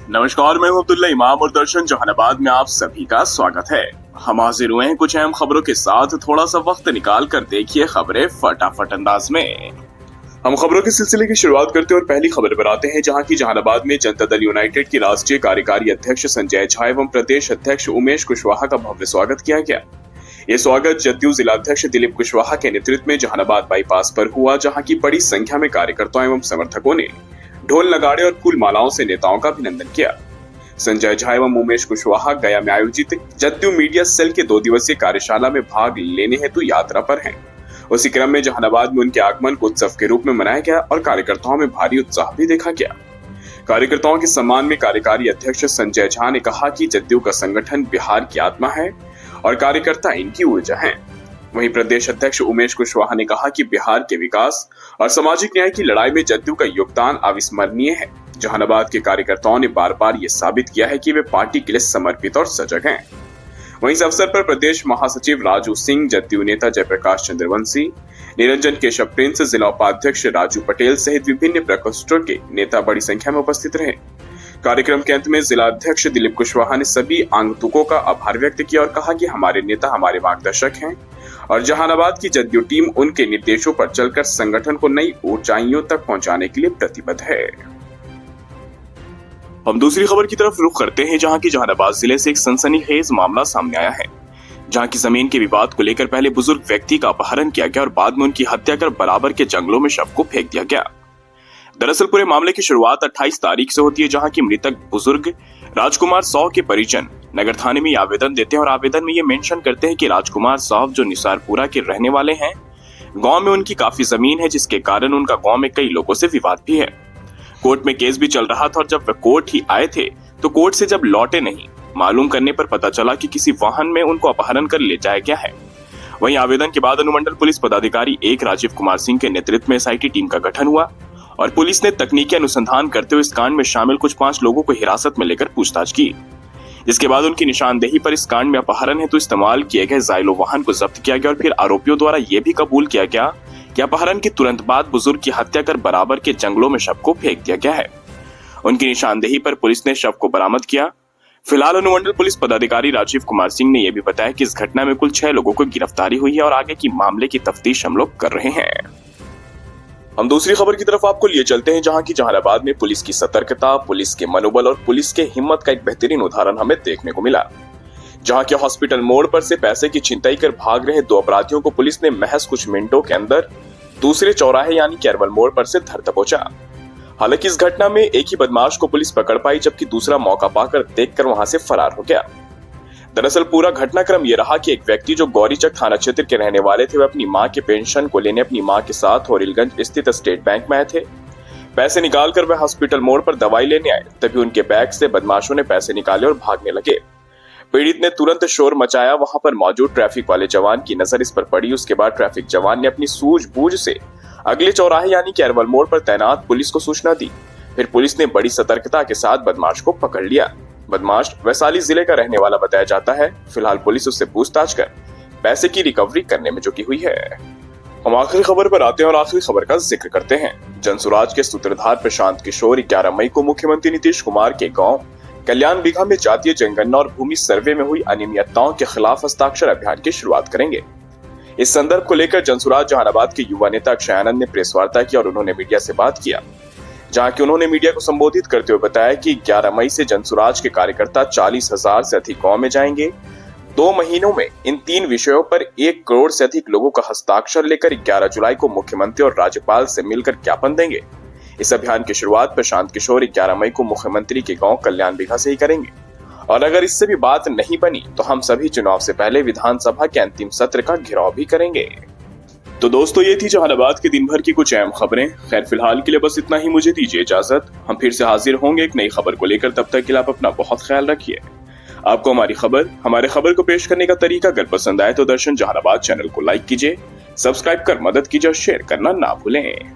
नमस्कार, मैं हूं अब्दुल्ला इमाम और दर्शन जहानाबाद में आप सभी का स्वागत है। हम हाजिर हुए हैं कुछ अहम खबरों के साथ। थोड़ा सा वक्त निकाल कर देखिए खबरें फटाफट अंदाज में। हम खबरों के सिलसिले की शुरुआत करते हैं और पहली खबर पर आते हैं, जहां की जहानाबाद में जनता दल यूनाइटेड की राष्ट्रीय कार्यकारी अध्यक्ष संजय झा एवं प्रदेश अध्यक्ष उमेश कुशवाहा का भव्य स्वागत किया गया। ये स्वागत जदयू जिला अध्यक्ष दिलीप कुशवाहा के नेतृत्व में जहानाबाद बाईपास पर हुआ, जहां की बड़ी संख्या में कार्यकर्ताओं एवं समर्थकों ने ढोल नगाड़े और फूल मालाओं से नेताओं का अभिनंदन किया। संजय झा एवं उमेश कुशवाहा गया में आयोजित जदयू मीडिया सेल के 2 दिवसीय कार्यशाला में भाग लेने हेतु यात्रा पर हैं। उसी क्रम में जहानाबाद में उनके आगमन को उत्सव के रूप में मनाया गया और कार्यकर्ताओं में भारी उत्साह भी देखा गया। कार्यकर्ताओं के सम्मान में कार्यकारी अध्यक्ष संजय झा ने कहा कि जदयू का संगठन बिहार की आत्मा है और कार्यकर्ता इनकी ऊर्जा हैं। वहीं प्रदेश अध्यक्ष उमेश कुशवाहा ने कहा कि बिहार के विकास और सामाजिक न्याय की लड़ाई में जदयू का योगदान अविस्मरणीय है। जहानाबाद के कार्यकर्ताओं ने बार बार ये साबित किया है कि वे पार्टी के लिए समर्पित और सजग हैं। वहीं इस अवसर पर प्रदेश महासचिव राजू सिंह, जदयू नेता जयप्रकाश चंद्रवंशी, निरंजन केशव प्रिंस, जिला उपाध्यक्ष राजू पटेल सहित विभिन्न प्रकोष्ठों के नेता बड़ी संख्या में उपस्थित रहे। कार्यक्रम के अंत में जिला अध्यक्ष दिलीप कुशवाहा ने सभी आगंतुकों का आभार व्यक्त किया और कहा कि हमारे नेता हमारे मार्गदर्शक हैं और जहानाबाद की जदयू टीम उनके निर्देशों पर चलकर संगठन को नई ऊंचाइयों तक पहुंचाने के लिए प्रतिबद्ध है। हम दूसरी खबर की तरफ रुख करते हैं, जहां की जहानाबाद जिले से एक सनसनीखेज मामला सामने आया है, जहां की जमीन के विवाद को लेकर पहले बुजुर्ग व्यक्ति का अपहरण किया गया और बाद में उनकी हत्या कर बराबर के जंगलों में शव को फेंक दिया गया। दरअसल पूरे मामले की शुरुआत 28 तारीख से होती है, जहां की मृतक बुजुर्ग राजकुमार साव के परिजन नगर थाने में आवेदन देते हैं और आवेदन में ये मेंशन करते हैं कि राजकुमार साव जो निसारपुरा के रहने वाले हैं, गांव में उनकी काफी जमीन है, जिसके कारण उनका गांव में कई लोगों से विवाद भी है। कोर्ट में केस भी चल रहा था और जब वे कोर्ट ही आए थे तो कोर्ट से जब लौटे नहीं, मालूम करने पर पता चला कि किसी वाहन में उनको अपहरण कर ले जाया गया है। वहीं आवेदन के बाद अनुमंडल पुलिस पदाधिकारी 1 राजीव कुमार सिंह के नेतृत्व में SIT टीम का गठन हुआ और पुलिस ने तकनीकी अनुसंधान करते हुए इस कांड में शामिल कुछ 5 लोगों को हिरासत में लेकर पूछताछ की। जिसके बाद उनकी निशानदेही पर इस कांड में अपहरण हेतु इस्तेमाल किए गए जाइलो वाहन को जब्त किया गया और फिर आरोपियों द्वारा यह भी कबूल किया गया कि अपहरण के तुरंत बाद बुजुर्ग की हत्या कर बराबर के जंगलों में शव को फेंक दिया गया है। उनकी निशानदेही पर पुलिस ने शव को बरामद किया। फिलहाल अनुमंडल पुलिस पदाधिकारी राजीव कुमार सिंह ने यह भी बताया कि इस घटना में कुल 6 लोगों को गिरफ्तारी हुई है और आगे की मामले की तफ्तीश हम लोग कर रहे हैं। हम दूसरी खबर की तरफ आपको लिए चलते हैं, जहां की जहानाबाद में पुलिस की सतर्कता, पुलिस के मनोबल और पुलिस के हिम्मत का एक बेहतरीन उदाहरण हमें देखने को मिला। जहां के हॉस्पिटल मोड़ पर से पैसे की छिनताई कर भाग रहे 2 अपराधियों को पुलिस ने महज कुछ मिनटों के अंदर दूसरे चौराहे यानी कैरवल मोड़ पर से धर दबोचा। हालांकि इस घटना में एक ही बदमाश को पुलिस पकड़ पाई, जबकि दूसरा मौका पाकर देखकर वहां से फरार हो गया। दरअसल पूरा घटनाक्रम यह रहा कि एक व्यक्ति जो गौरीचक थाना क्षेत्र के रहने वाले थे, वह अपनी मां के पेंशन को लेने अपनी मां के साथ होरिलगंज स्थित स्टेट बैंक में आए थे। पैसे निकालकर वह हॉस्पिटल मोड़ पर दवाई लेने आए, तभी उनके बैग से बदमाशों ने पैसे निकाले और भागने लगे। पीड़ित ने तुरंत शोर मचाया। वहां पर मौजूद ट्रैफिक वाले जवान की नजर इस पर पड़ी। उसके बाद ट्रैफिक जवान ने अपनी सूझबूझ से अगले चौराहे यानी कैरवल मोड़ पर तैनात पुलिस को सूचना दी। फिर पुलिस ने बड़ी सतर्कता के साथ बदमाश को पकड़ लिया। बदमाश वैशाली जिले का रहने वाला बताया जाता है। फिलहाल पुलिस उससे पूछताछ कर पैसे की रिकवरी करने में जुटी हुई है। हम आखिरी खबर पर आते हैं और आखिरी खबर का जिक्र करते हैं। जनसुराज के सूत्रधार प्रशांत किशोर 11 मई को मुख्यमंत्री नीतीश कुमार के गांव कल्याण बिघा में जातीय जनगणना और भूमि सर्वे में हुई अनियमितताओं के खिलाफ हस्ताक्षर अभियान की शुरुआत करेंगे। इस संदर्भ को लेकर जनसुराज जहानाबाद के युवा नेता अक्षय आनंद ने प्रेस वार्ता की और उन्होंने मीडिया से बात किया, जहां कि उन्होंने मीडिया को संबोधित करते हुए बताया कि 11 मई से जनसुराज के कार्यकर्ता 40,000 से अधिक गांव में जाएंगे। 2 महीनों में इन 3 विषयों पर 1 करोड़ से अधिक लोगों का हस्ताक्षर लेकर 11 जुलाई को मुख्यमंत्री और राज्यपाल से मिलकर ज्ञापन देंगे। इस अभियान की शुरुआत प्रशांत किशोर 11 मई को मुख्यमंत्री के गांव कल्याण बिघा से ही करेंगे और अगर इससे भी बात नहीं बनी तो हम सभी चुनाव से पहले विधानसभा के अंतिम सत्र का घेराव भी करेंगे। तो दोस्तों, ये थी जहानाबाद के दिन भर की कुछ अहम खबरें। खैर फिलहाल के लिए बस इतना ही, मुझे दीजिए इजाजत। हम फिर से हाजिर होंगे एक नई खबर को लेकर। तब तक के लिए आप अपना बहुत ख्याल रखिए। आपको हमारे खबर को पेश करने का तरीका अगर पसंद आए तो दर्शन जहानाबाद चैनल को लाइक कीजिए, सब्सक्राइब कर मदद कीजिए और शेयर करना ना भूलें।